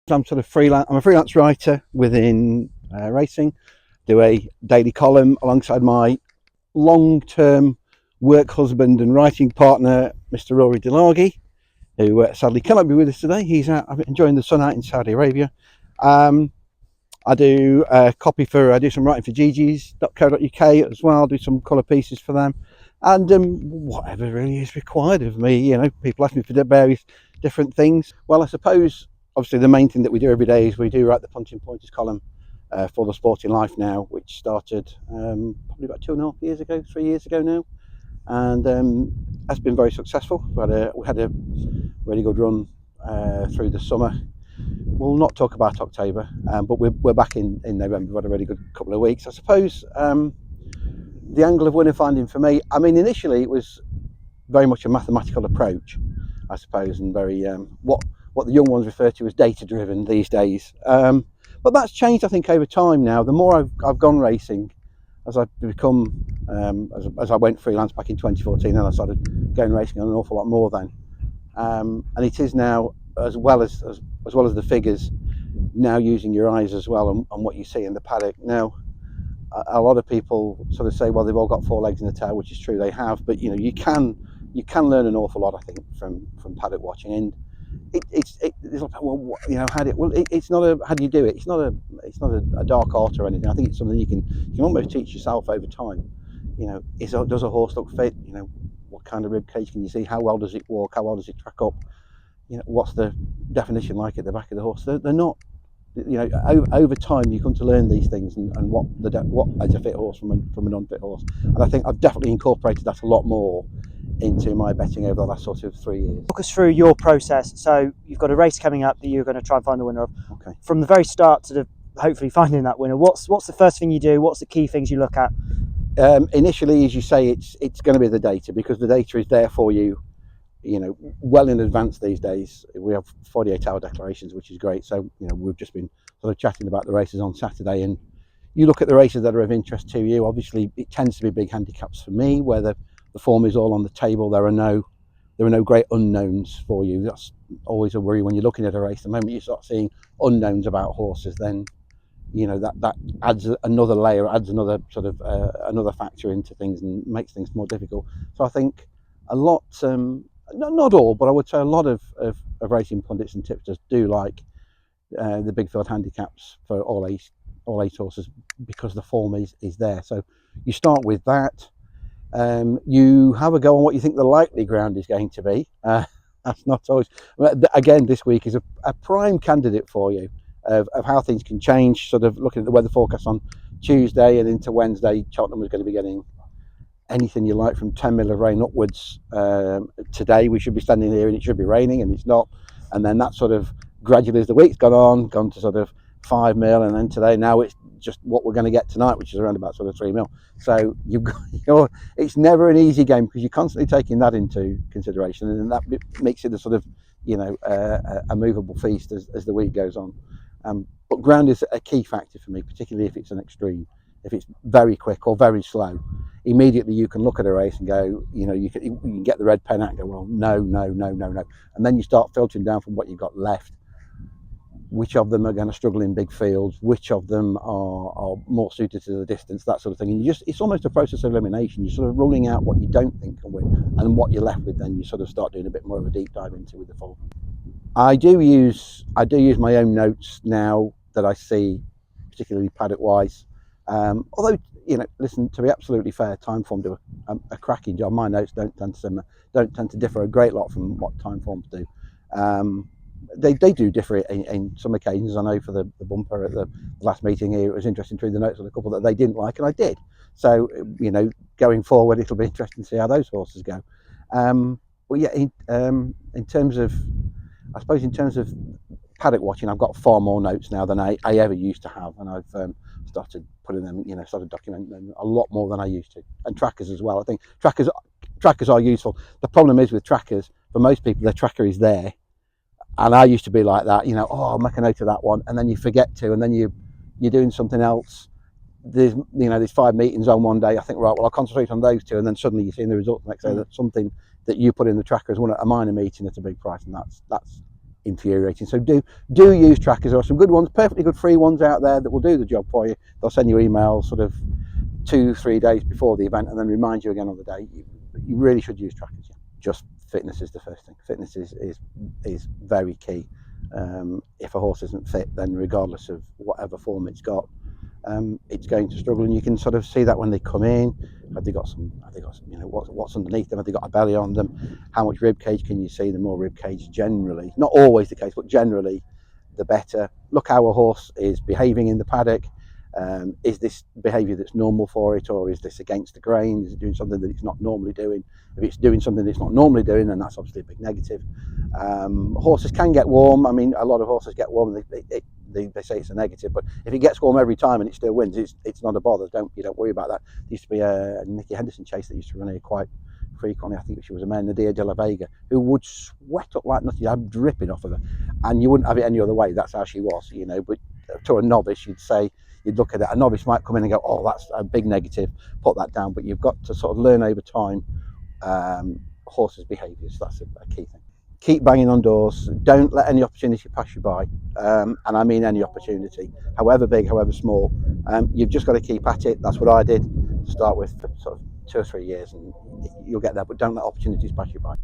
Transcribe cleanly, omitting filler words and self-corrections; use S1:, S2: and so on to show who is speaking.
S1: I'm sort of freelance. I'm a freelance writer within racing. Do a daily column alongside my long-term work husband and writing partner, Mr. Rory Delaghi, who sadly cannot be with us today. He's out enjoying the sun out in Saudi Arabia. I do I do some writing for gg's.co.uk as well. I do some colour pieces for them, and whatever really is required of me. You know, people ask me for various different things. Well, I suppose obviously the main thing that we do every day is we do write the Punting Pointers column for the Sporting Life now, which started probably about 3 years ago now, and has been very successful. We had a really good run through the summer. We'll not talk about October, but we're back in November. We've had a really good couple of weeks. I suppose the angle of winner finding for me, I mean, initially it was very much a mathematical approach, I suppose, and very what the young ones refer to as data driven these days. But that's changed, I think, over time now. The more I've gone racing, as I've become, as I went freelance back in 2014, and I started going racing an awful lot more then. And it is now, as well as the figures, now using your eyes as well and what you see in the paddock. Now, a lot of people sort of say, well, they've all got four legs in the tail, which is true, they have. But you know, you can learn an awful lot, I think, from paddock watching. And it's like, well, you know, it's not a how do you do it? It's not a dark art or anything. I think it's something you can almost teach yourself over time. You know, does a horse look fit? You know, what kind of rib cage can you see? How well does it walk? How well does it track up? You know, what's the definition like at the back of the horse? They're not, you know, over time you come to learn these things and what is a fit horse from an unfit horse. And I think I've definitely incorporated that a lot more into my betting over the last sort of 3 years.
S2: Walk us through your process. So you've got a race coming up that you're going to try and find the winner of.
S1: Okay.
S2: From the very start to hopefully finding that winner, what's the first thing you do? What's the key things you look at?
S1: Initially, as you say, it's going to be the data, because the data is there for you, you know, well in advance these days. We have 48-hour declarations, which is great. So, you know, we've just been sort of chatting about the races on Saturday, and you look at the races that are of interest to you. Obviously, it tends to be big handicaps for me, where the form is all on the table. There are no great unknowns for you. That's always a worry when you're looking at a race. The moment you start seeing unknowns about horses, then you know that adds another layer, adds another sort of another factor into things and makes things more difficult. So I think a lot, not all, but I would say a lot of racing pundits and tipsters do like the big field handicaps for all eight horses, because the form is there. So you start with that. You have a go on what you think the likely ground is going to be. That's not always, again, this week is a prime candidate for you of how things can change. Sort of looking at the weather forecast on Tuesday and into Wednesday, Cheltenham was going to be getting anything you like from 10 mil of rain upwards. Today we should be standing here and it should be raining, and it's not. And then that sort of gradually, as the week's gone to sort of 5 mil, and then today, now it's just what we're going to get tonight, which is around about sort of 3 mil. So you've got, it's never an easy game, because you're constantly taking that into consideration, and that makes it a sort of, you know, a movable feast as the week goes on. But ground is a key factor for me, particularly if it's an extreme. If it's very quick or very slow, immediately you can look at a race and go, you know, you can get the red pen out and go, well, no. And then you start filtering down from what you've got left. Which of them are going to struggle in big fields? Which of them are more suited to the distance? That sort of thing. And it's almost a process of elimination. You're sort of ruling out what you don't think can win, and what you're left with, then you sort of start doing a bit more of a deep dive into with the form. I do use my own notes now that I see, particularly paddock wise. Although, you know, listen, to be absolutely fair, Timeform do a cracking job. My notes don't tend to differ a great lot from what Timeforms do. They do differ in some occasions. I know for the bumper at the last meeting here, it was interesting to read the notes on a couple that they didn't like, and I did. So, you know, going forward, it'll be interesting to see how those horses go. But yeah, in terms of paddock watching, I've got far more notes now than I ever used to have, and I've started putting them, you know, started documenting them a lot more than I used to. And trackers as well. I think trackers are useful. The problem is with trackers, for most people, their tracker is there. And I used to be like that, you know, oh, I'll make a note of that one, and then you forget to, and then you're doing something else. There's 5 meetings on one day. I think, right, well, I'll concentrate on those two, and then suddenly you're seeing the results next day. That's something that you put in the tracker as a minor meeting at a big price, and that's infuriating. So do use trackers. There are some good ones, perfectly good free ones out there that will do the job for you. They'll send you emails sort of 2-3 days before the event and then remind you again on the day. You really should use trackers. Yeah. Just fitness is the first thing. Fitness is very key. If a horse isn't fit, then regardless of whatever form it's got, it's going to struggle, and you can sort of see that when they come in. Have they got some, you know, what's underneath them? Have they got a belly on them? How much rib cage can you see? The more rib cage, generally, not always the case, but generally, the better. Look how a horse is behaving in the paddock. Is this behaviour that's normal for it, or is this against the grain? Is it doing something that it's not normally doing? If it's doing something it's not normally doing, then that's obviously a big negative. Horses can get warm. I mean, a lot of horses get warm, and they say it's a negative, but if it gets warm every time and it still wins, it's not a bother. You don't worry about that. There used to be a Nicky Henderson chase that used to run here quite frequently. I think she was a mare, Nadia de la Vega, who would sweat up like nothing. I'm dripping off of her, and you wouldn't have it any other way. That's how she was, you know. But to a novice, you'd look at it. A novice might come in and go, "Oh, that's a big negative. Put that down." But you've got to sort of learn over time horses' behaviours. That's a key thing. Keep banging on doors. Don't let any opportunity pass you by, and I mean any opportunity, however big, however small. You've just got to keep at it. That's what I did to start with for sort of 2 or 3 years, and you'll get there. But don't let opportunities pass you by.